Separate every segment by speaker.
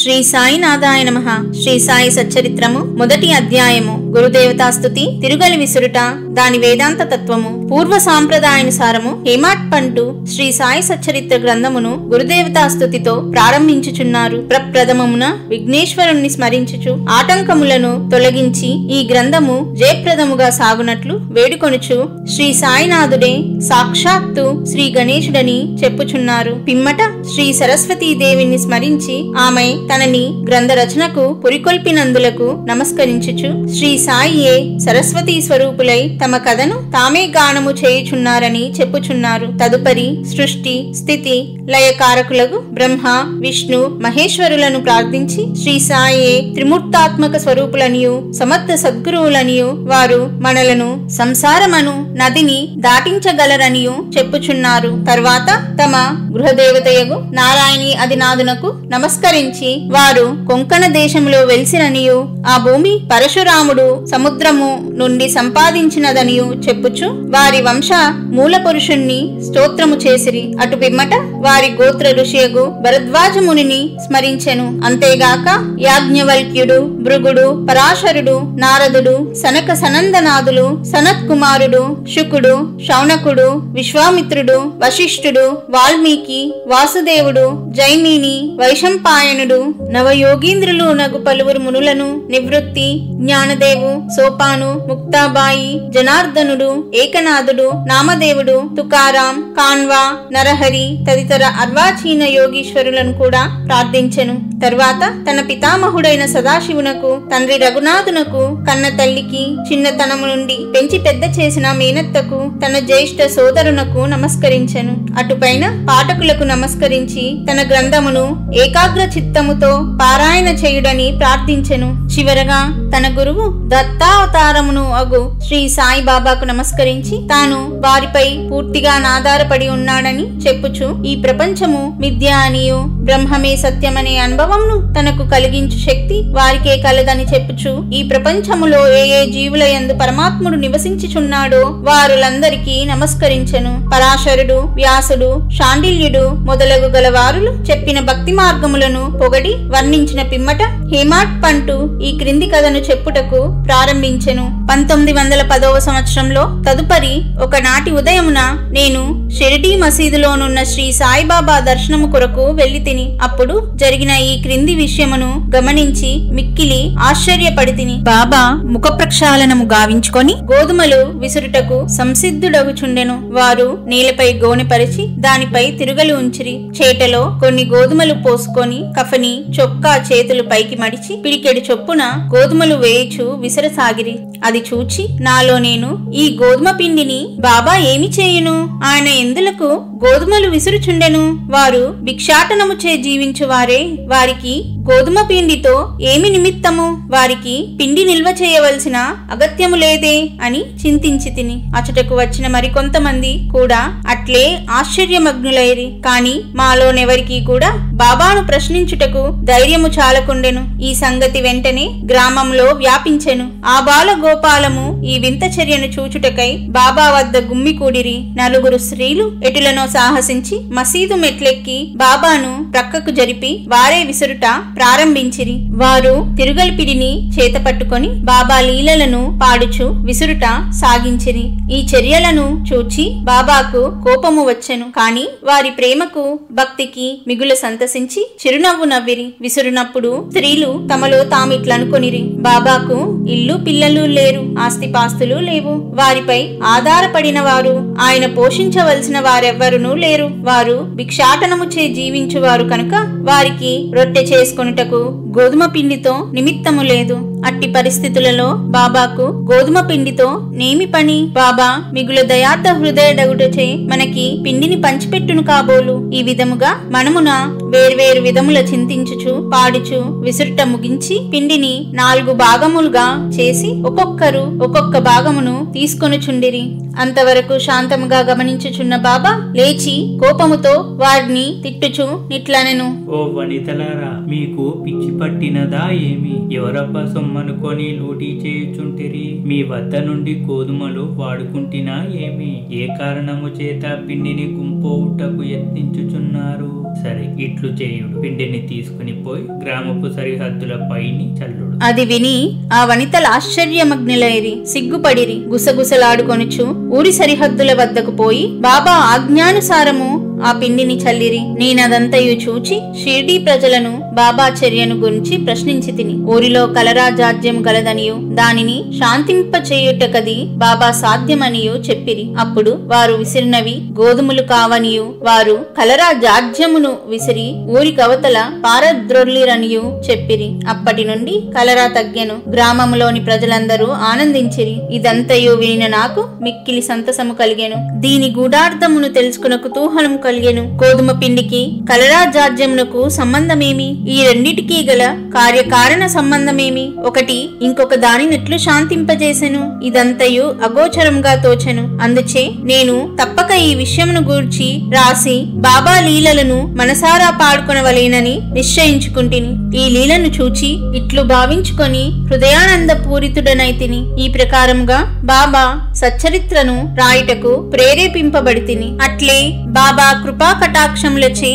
Speaker 1: శ్రీ సాయినాథాయ నమః. శ్రీ సాయి సచ్చరిత్రము మొదటి అధ్యాయము. గురుదేవతాస్తుతి, తిరుగలి విసురుట, దాని వేదాంత తత్వము. పూర్వ సాంప్రదాయానుసారము హేమాట్ పంటు శ్రీ సాయి సచ్చరిత్ర గ్రంథమును గురుదేవతాస్తుతితో ప్రారంభించుచున్నారు. ప్రప్రథమమున విఘ్నేశ్వరుణ్ణి స్మరించుచు ఆటంకములను తొలగించి ఈ గ్రంథము జయప్రదముగా సాగునట్లు వేడుకొనుచు శ్రీ సాయినాథుడే సాక్షాత్తు శ్రీ గణేశుడని చెప్పుచున్నారు. పిమ్మట శ్రీ సరస్వతీదేవిని స్మరించి ఆమె తనని గ్రంథ రచనకు పురికొల్పినందులకు నమస్కరించుచు శ్రీ సాయియే సరస్వతీ స్వరూపులై తమ కథను తామే గానము చేయుచున్నారని చెప్పుచున్నారు. తదుపరి సృష్టి స్థితి లయకారకులకు బ్రహ్మ విష్ణు మహేశ్వరులను ప్రార్థించి శ్రీ సాయే త్రిమూర్తాత్మక స్వరూపులనియు సమర్థ సద్గురువులనియు వారు మనలను సంసారమను నదిని దాటించగలరనియు చెప్పుచున్నారు. తర్వాత తమ గృహదేవతయగు నారాయణి అధినాథునకు నమస్కరించి వారు కొంకణ దేశంలో వెలిసిననియు ఆ భూమి పరశురాముడు సముద్రము నుండి సంపాదించినదనియు చెప్పుచు వారి వంశ మూల పురుషుణ్ణి స్తోత్రము చేసిరి. అటు పిమ్మట వారి గోత్ర ఋషియగు భరద్వాజమునిని స్మరించెను. అంతేగాక యాజ్ఞవల్క్యుడు, భృగుడు, పరాశరుడు, నారదుడు, సనక సనందనాథులు, సనత్ కుమారుడు, శుకుడు, శౌనకుడు, విశ్వామిత్రుడు, వశిష్ఠుడు, వాల్మీకి, వాసుదేవుడు, జైమిని, వైశంపాయనుడు, నవయోగీంద్రులు నగు పలువురు మునులను, నివృత్తి, జ్ఞానదేవు, సోపాను, ముక్తాబాయి, జనార్దనుడు, ఏకనాథుడు, నామదేవుడు, తుకారాం, కాన్వా, నరహరి తదితర అర్వాచీన యోగీశ్వరులను కూడా ప్రార్థించెను. తర్వాత తన పితామహుడైన సదాశివునకు, తండ్రి రఘునాథునకు, కన్న తల్లికి, చిన్నతనము నుండి పెంచి పెద్ద చేసిన మేనత్తకు, తన జ్యేష్ఠ సోదరునకు నమస్కరించెను. అటుపైన పాఠకులకు నమస్కరించి తన గ్రంథమును ఏకాగ్ర చిత్తముతో పారాయణ చేయుడని ప్రార్థించెను. చివరగా తన గురువు దత్తావతారమును అగు శ్రీ సాయిబాబాకు నమస్కరించి తాను వారిపై పూర్తిగా ఆధారపడి ఉన్నాడని చెప్పుచు ఈ ప్రపంచము మిథ్య అనియు బ్రహ్మమే సత్యమనే అనుభవంను తనకు కలిగించు శక్తి వారికే కలదని చెప్పుచు ఈ ప్రపంచములో ఏ జీవుల యందు పరమాత్ముడు నివసించుచున్నాడో వారులందరికీ నమస్కరించెను. పరాశరుడు, వ్యాసుడు, శాండిల్యుడు మొదలగు గలవారులు చెప్పిన భక్తి మార్గములను పొగడి వర్ణించిన పిమ్మట హేమాట్ పంటు ఈ క్రింది కథను చెప్పుటకు ప్రారంభించెను. 1910వ సంవత్సరంలో తదుపరి ఒకనాటి ఉదయమున నేను షిరిడీ మసీదులోనున్న శ్రీ సాయిబాబా దర్శనము కొరకు వెళ్లి తిని అప్పుడు జరిగిన ఈ క్రింది విషయమును గమనించి మిక్కిలి ఆశ్చర్యపడితిని. బాబా ముఖ ప్రక్షాళనము గావించుకొని గోధుమలు విసురుటకు సంసిద్ధుడగుచుండెను. వారు నేలపై గోనెపరిచి దానిపై తిరుగలి ఉంచిరి. చేటలో కొన్ని గోధుమలు పోసుకొని కఫని చొక్కా చేతులు పైకి మడిచి పిడికెడు చొప్పున గోధుమలు వేయుచు విసరసాగిరి. అది చూచి నాలో నేను ఈ గోధుమ పిండిని బాబా ఏమి చేయును? ఆయన ఎందులకు గోధుమలు విసురుచుండెను? వారు భిక్షాటనముచే జీవించువారే, వారికి గోధుమ పిండితో ఏమి నిమిత్తము? వారికి పిండి నిల్వ చేయవలసిన అగత్యము లేదే అని చింతించి తిని. అచటకు వచ్చిన మరికొంతమంది కూడా అట్లే ఆశ్చర్యమగ్నులైరి. కాని మాలోనెవరికి కూడా బాబాను ప్రశ్నించుటకు ధైర్యము చాలకుండెను. ఈ సంగతి వెంటనే గ్రామంలో వ్యాపించెను. ఆ బాల గోపాలము ఈ వింత చర్యను చూచుటకై బాబా వద్ద గుమ్మికూడిరి. నలుగురు స్త్రీలు ఎటులనో సాహసించి మసీదు మెట్లెక్కి బాబాను ప్రక్కకు జరిపి వారే విసురుట ప్రారంభించిరి. వారు తిరుగల్పిడిని చేత పట్టుకొని బాబా లీలలను పాడుచు విసురుట సాగించిరి. ఈ చర్యలను చూచి బాబాకు కోపము వచ్చెను. కాని వారి ప్రేమకు భక్తికి మిగుల సంతసించి చిరునవ్వు నవ్విరి. విసురునప్పుడు స్త్రీలు తమలో తామిట్లనుకొనిరి, బాబాకు ఇల్లు పిల్లలు లేరు, ఆస్తిపాస్తులు లేవు, వారిపై ఆధారపడిన వారు, ఆయన పోషించవలసిన వారెవ్వరునూ లేరు, వారు భిక్షాటనముచే జీవించువారు కనుక వారికి రొట్టె చేసుకొనుటకు గోధుమ పిండితో నిమిత్తము లేదు. అట్టి పరిస్థితులలో బాబాకు గోధుమ పిండితో నేమి పని? బాబా మిగుల దయార్థ హృదయడగుటచే మనకి పిండిని పంచిపెట్టును కాబోలు. ఈ విధముగా మనమున వేర్వేరు విధముల చింతించుచు పాడుచు విసురుట ముగించి పిండిని 4 భాగములుగా చేసి ఒక్కొక్కరు ఒక్కొక్క భాగమును తీసుకొనుచుండిరి. అంతవరకు శాంతముగా గమనించుచున్న బాబా లేచి కోపముతో వారిని తిట్టుచు నిట్లనెను.
Speaker 2: ఓ వనితలారా, మీకు పిచ్చి పట్టినదా ఏమి? ఎవరబ్బ సొమ్మనుకొని లూటీ చేయుచుంటిరి? మీ వద్ద నుండి గోధుమలు వాడుకుంటున్నా ఏమి? ఏ కారణము చేత పిండిని గుంపోవుటకు యత్నించుచున్నారు? సరే ఇట్లు చేయుడు. పిండిని తీసుకుని పోయి గ్రామపు సరిహద్దుల పైని చల్లుడు.
Speaker 1: అది విని ఆ వనితలు ఆశ్చర్యమగ్నులైరి, సిగ్గుపడిరి. గుసగుసలాడుకొనుచు ఊరి సరిహద్దుల వద్దకు పోయి బాబా ఆజ్ఞానుసారము ఆ పిండిని చల్లిరి. నేనదంతయు చూచి షిర్డీ ప్రజలను బాబా చర్యను గురించి ప్రశ్నించి తిని, ఊరిలో కలరా జాడ్యం గలదనియు దానిని శాంతింపచేయుటకది బాబా సాధ్యమనియు చెప్పిరి. అప్పుడు వారు విసిరినవి గోధుమలు కావనియు వారు కలరా జాడ్యమును విసిరి ఊరి కవతల పారద్రొర్లిరనియు చెప్పిరి. అప్పటి నుండి కలరా తగ్గెను. గ్రామములోని ప్రజలందరూ ఆనందించిరి. ఇదంతయు వినిన నాకు మిక్కిలి సంతసము కలిగెను. దీని గూఢార్థమును తెలుసుకున్న కుతూహలం కలిగెను. గోధుమ పిండికి కలరా జాడ్యమునకు సంబంధమేమి? ఈ రెండిటికీ గల కార్యకారణ సంబంధమేమి? ఒకటి ఇంకొక దానినెట్లు శాంతింపజేసెను? ఇదంతయు అగోచరంగా తోచెను. అందుచే నేను తప్పక ఈ విషయమును గూర్చి రాసి బాబా లీలలను మనసారా పాడుకొనవలేనని నిశ్చయించుకుంటిని. ఈ లీలను చూచి ఇట్లు భావించుకొని హృదయానంద పూరితుడనైతిని. ఈ ప్రకారముగా బాబా సచ్చరిత్రను రాయుటకు ప్రేరేపింపబడితిని. అట్లే బాబా కృపా కటాక్షములచే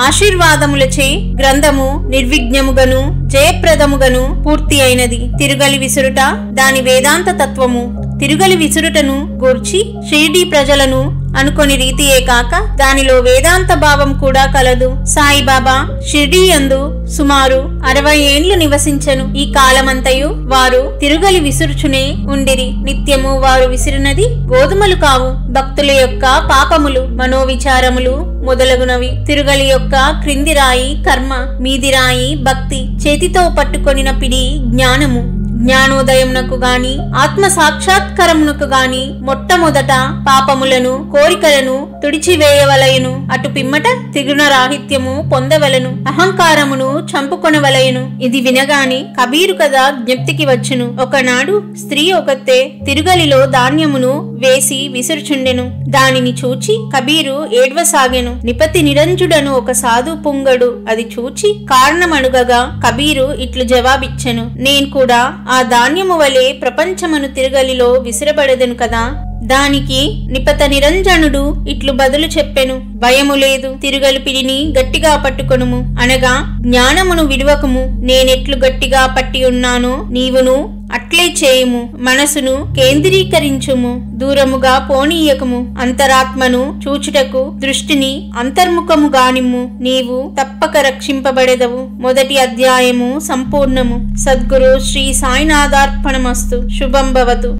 Speaker 1: ఆశీర్వాదములచే గ్రంథము నిర్విఘ్నముగను జయప్రదముగను పూర్తి అయినది. తిరుగలి విసురుట దాని వేదాంత తత్వము. తిరుగలి విసురుటను గూర్చి షిర్డీ ప్రజలను అనుకొని రీతియే కాక దానిలో వేదాంత భావం కూడా కలదు. సాయిబాబా షిర్డీ యందు సుమారు 60 ఏండ్లు నివసించెను. ఈ కాలమంతయు వారు తిరుగలి విసురుచునే ఉండిరి. నిత్యము వారు విసిరినది గోధుమలు కావు, భక్తుల యొక్క పాపములు, మనోవిచారములు మొదలగునవి. తిరుగలి యొక్క క్రింది రాయి కర్మ, మీది రాయి భక్తి. చేతితో పట్టుకొనిన పిడి జ్ఞానము. జ్ఞానోదయమునకు గాని ఆత్మ సాక్షాత్కారమునకు గాని మొట్టమొదట పాపములను కోరికలను తుడిచివేయవలయను. అటు పిమ్మట త్రిగుణ రాహిత్యము పొందవలను, అహంకారమును చంపుకొనవలయను. ఇది వినగాని కబీరు కదా జ్ఞప్తికి వచ్చును. ఒకనాడు స్త్రీ ఒకతే తిరుగలిలో ధాన్యమును వేసి విసురుచుండెను. దానిని చూచి కబీరు ఏడ్వసాగెను. నిపతి నిరంజుడను ఒక సాధు పుంగడు అది చూచి కారణమడుగగా కబీరు ఇట్లు జవాబిచ్చెను, నేను కూడా ఆ ధాన్యము వలె ప్రపంచమును తిరుగలిలో విసిరబడెదను కదా. దానికి నిపత నిరంజనుడు ఇట్లు బదులు చెప్పెను, భయము లేదు, తిరుగలి పిడిని గట్టిగా పట్టుకొనుము అనగా జ్ఞానమును విడువకుము. నేనెట్లు గట్టిగా పట్టి ఉన్నానో నీవును అట్లే చేయుము. మనసును కేంద్రీకరించుము, దూరముగా పోనీయకము. అంతరాత్మను చూచుటకు దృష్టిని అంతర్ముఖము గానిమ్ము. నీవు తప్పక రక్షింపబడెదవు. మొదటి అధ్యాయము సంపూర్ణము. సద్గురు శ్రీ సాయినాథార్పణమస్తు. శుభం భవతు.